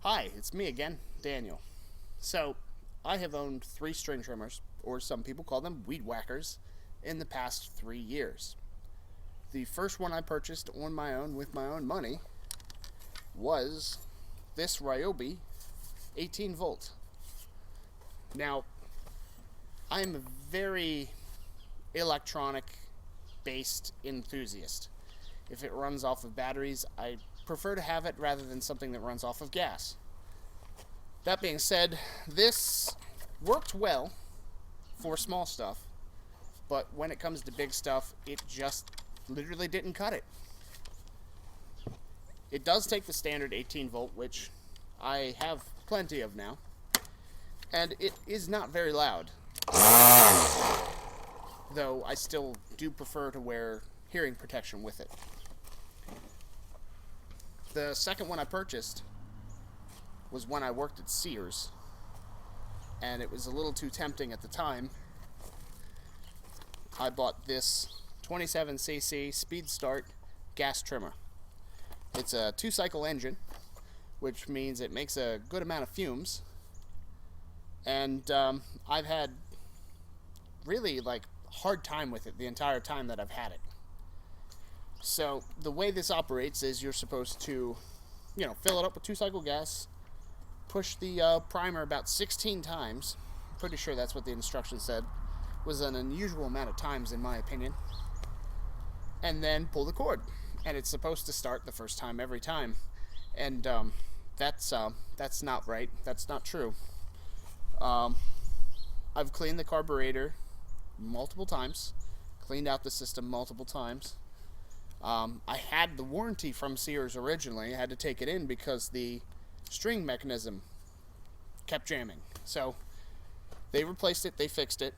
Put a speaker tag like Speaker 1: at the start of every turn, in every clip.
Speaker 1: Hi, it's me again, Daniel. So, I have owned 3 string trimmers, or some people call them weed whackers, in the past 3 years. The first one I purchased on my own with my own money was this Ryobi 18 volt. Now, I'm a very electronic based enthusiast. If it runs off of batteries, I prefer to have it rather than something that runs off of gas. That being said, this worked well for small stuff, but when it comes to big stuff, it just literally didn't cut it. It does take the standard 18 volt, which I have plenty of now, and it is not very loud, though I still do prefer to wear hearing protection with it. The second one I purchased was when I worked at Sears, and it was a little too tempting at the time. I bought this 27cc Speed Start gas trimmer. It's a 2-cycle engine, which means it makes a good amount of fumes, and I've had really hard time with it the entire time that I've had it. So the way this operates is you're supposed to, fill it up with 2-cycle gas, push the primer about 16 times. I'm pretty sure that's what the instructions said. It was an unusual amount of times in my opinion. And then pull the cord. And it's supposed to start the first time every time. And that's not right. That's not true. I've cleaned the carburetor multiple times, cleaned out the system multiple times. I had the warranty from Sears originally. I had to take it in because the string mechanism kept jamming. So they replaced it, they fixed it.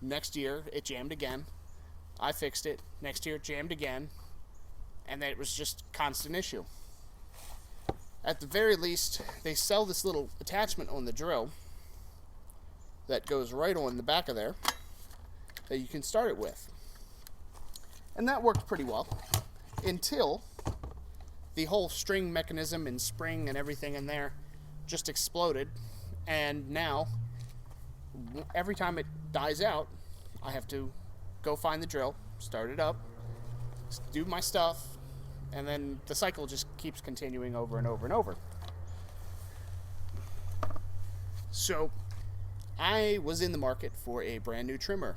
Speaker 1: Next year it jammed again. I fixed it. Next year it jammed again. And then it was just a constant issue. At the very least, they sell this little attachment on the drill that goes right on the back of there that you can start it with. And that worked pretty well until the whole string mechanism and spring and everything in there just exploded. And now, every time it dies out, I have to go find the drill, start it up, do my stuff, and then the cycle just keeps continuing over and over and over. So, I was in the market for a brand new trimmer.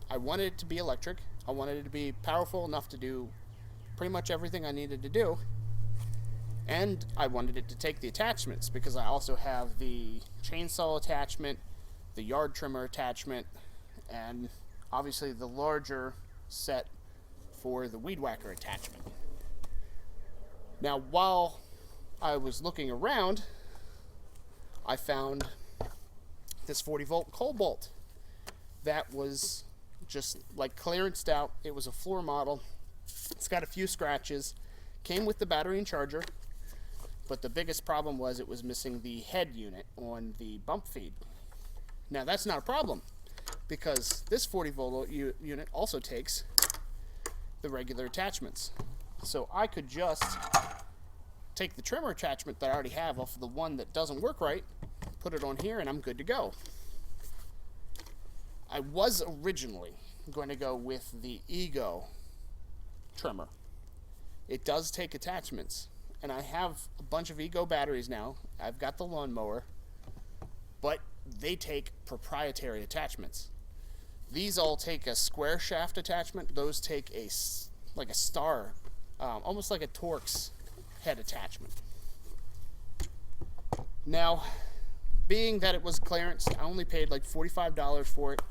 Speaker 1: I wanted it to be electric. I wanted it to be powerful enough to do pretty much everything I needed to do. And I wanted it to take the attachments because I also have the chainsaw attachment, the yard trimmer attachment, and obviously the larger set for the weed whacker attachment. Now, while I was looking around, I found this 40 volt Kobalt that was just clearanced out. It was a floor model. It's got a few scratches. Came with the battery and charger, but the biggest problem was it was missing the head unit on the bump feed. Now that's not a problem because this 40 volt unit also takes the regular attachments. So I could just take the trimmer attachment that I already have off of the one that doesn't work right, put it on here, and I'm good to go. I was originally going to go with the Ego trimmer. It does take attachments, and I have a bunch of Ego batteries now. I've got the lawnmower, but they take proprietary attachments. These all take a square shaft attachment. Those take a star, almost like a Torx head attachment. Now, being that it was clearance, I only paid $45 for it.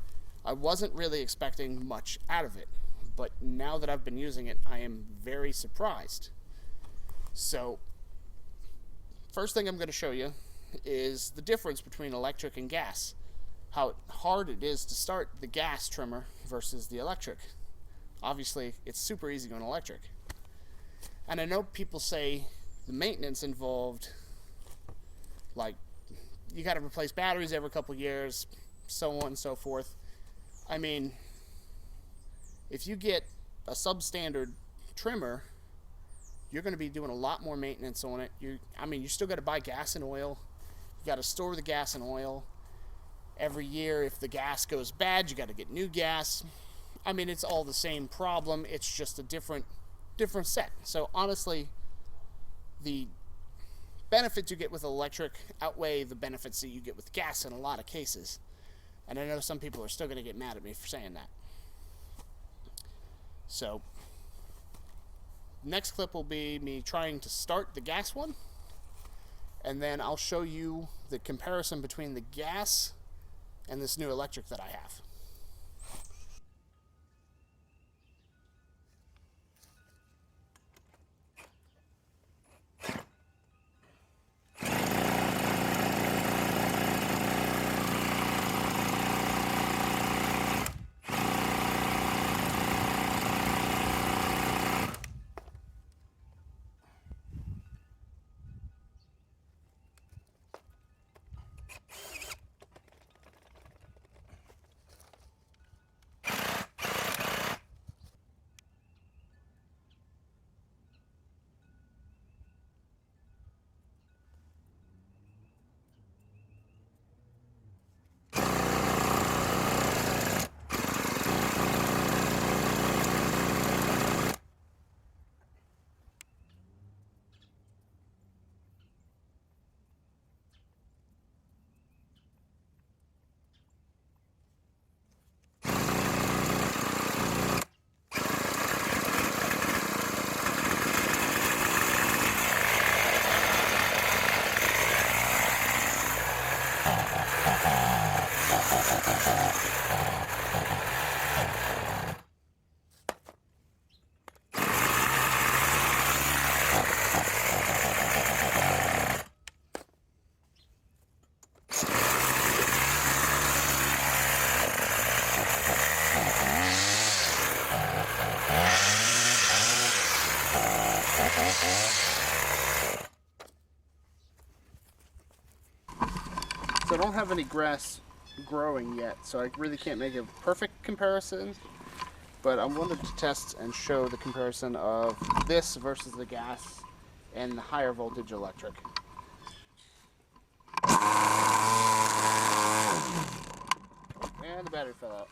Speaker 1: I wasn't really expecting much out of it, but now that I've been using it, I am very surprised. So, first thing I'm going to show you is the difference between electric and gas. How hard it is to start the gas trimmer versus the electric. Obviously, it's super easy going electric. And I know people say the maintenance involved, you got to replace batteries every couple years, so on and so forth. I mean, if you get a substandard trimmer you're going to be doing a lot more maintenance on it. You still got to buy gas and oil. You got to store the gas and oil. Every year, if the gas goes bad, you got to get new gas. It's all the same problem. It's just a different set. So honestly, the benefits you get with electric outweigh the benefits that you get with gas in a lot of cases. And I know some people are still going to get mad at me for saying that. So, next clip will be me trying to start the gas one. And then I'll show you the comparison between the gas and this new electric that I have. So I don't have any grass growing yet, so I really can't make a perfect comparison, but I wanted to test and show the comparison of this versus the gas and the higher voltage electric. And the battery fell out.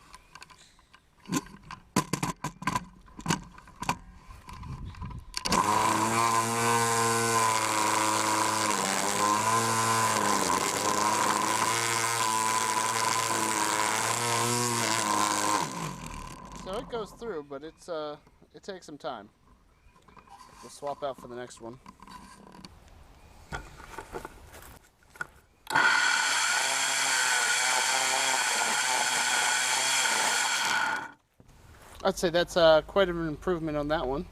Speaker 1: So it goes through, but it takes some time. We'll swap out for the next one. I'd say that's quite an improvement on that one.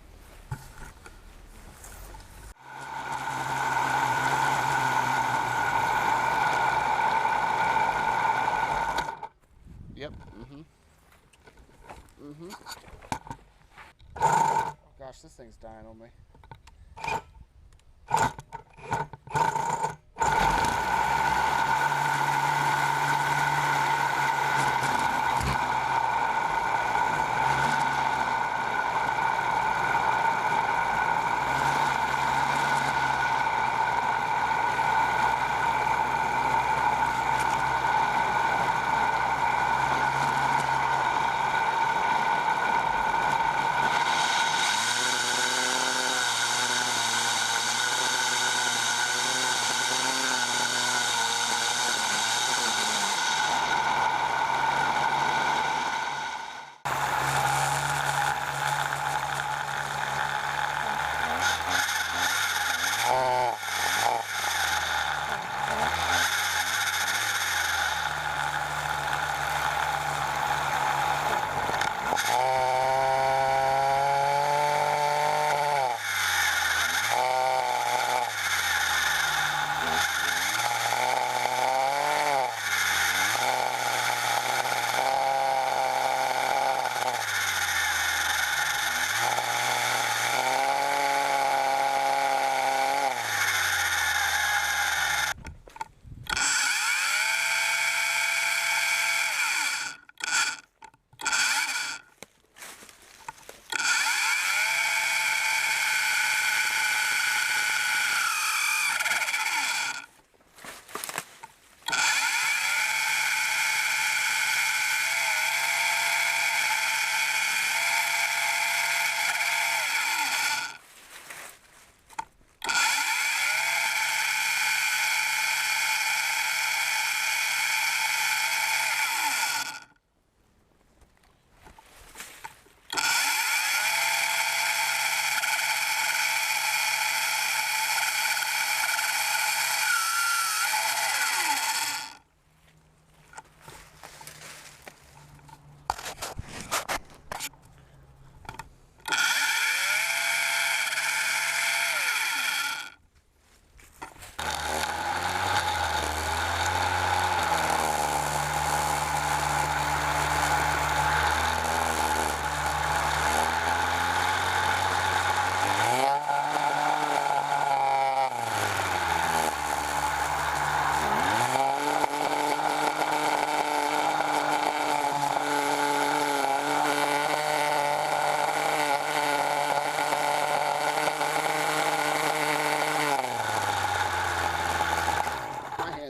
Speaker 1: Yep. Oh gosh, this thing's dying on me.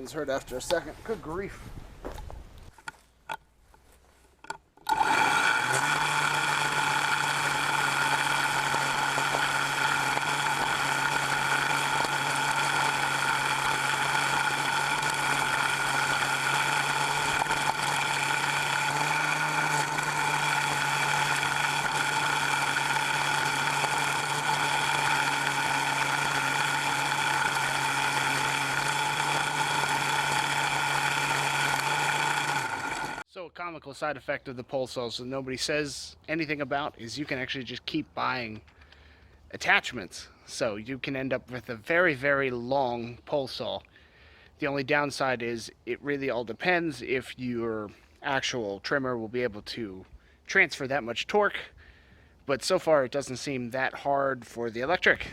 Speaker 1: hands hurt after a second. Good grief. So a comical side effect of the pole saws that nobody says anything about is you can actually just keep buying attachments. So you can end up with a very, very long pole saw. The only downside is it really all depends if your actual trimmer will be able to transfer that much torque. But so far it doesn't seem that hard for the electric.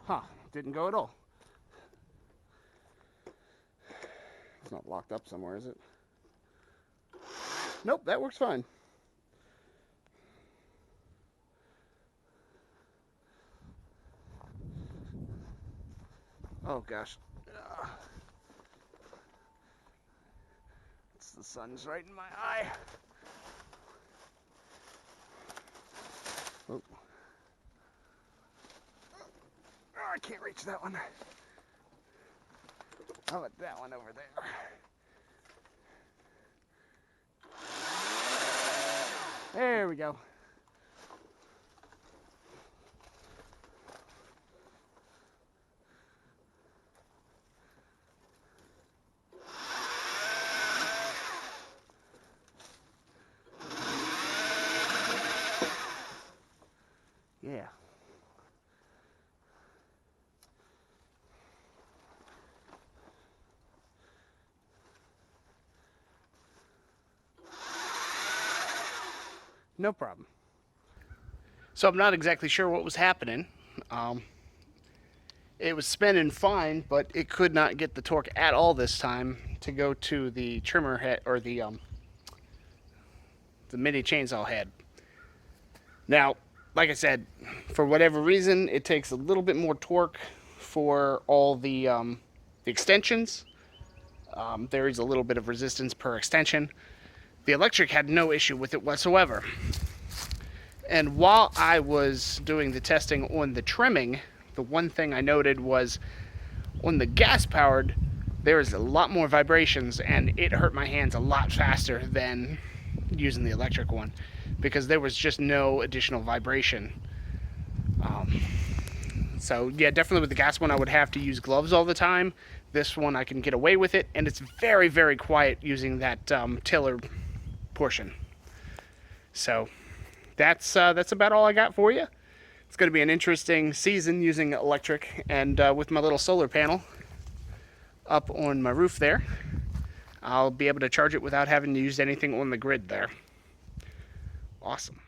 Speaker 1: Huh, didn't go at all. It's not locked up somewhere, is it? Nope, that works fine. Oh gosh. The sun's right in my eye. Oh. Oh, I can't reach that one. How about that one over there? There we go. Yeah. No problem. So I'm not exactly sure what was happening. It was spinning fine, but it could not get the torque at all this time to go to the trimmer head, or the mini chainsaw head. Now, like I said, for whatever reason, it takes a little bit more torque for all the extensions. There is a little bit of resistance per extension. The electric had no issue with it whatsoever. And while I was doing the testing on the trimming, the one thing I noted was on the gas-powered, there is a lot more vibrations, and it hurt my hands a lot faster than using the electric one, because there was just no additional vibration. So yeah, definitely with the gas one I would have to use gloves all the time. This one I can get away with it, and it's very, very quiet using that tiller portion. So that's about all I got for you. It's going to be an interesting season using electric, and with my little solar panel up on my roof there, I'll be able to charge it without having to use anything on the grid there. Awesome.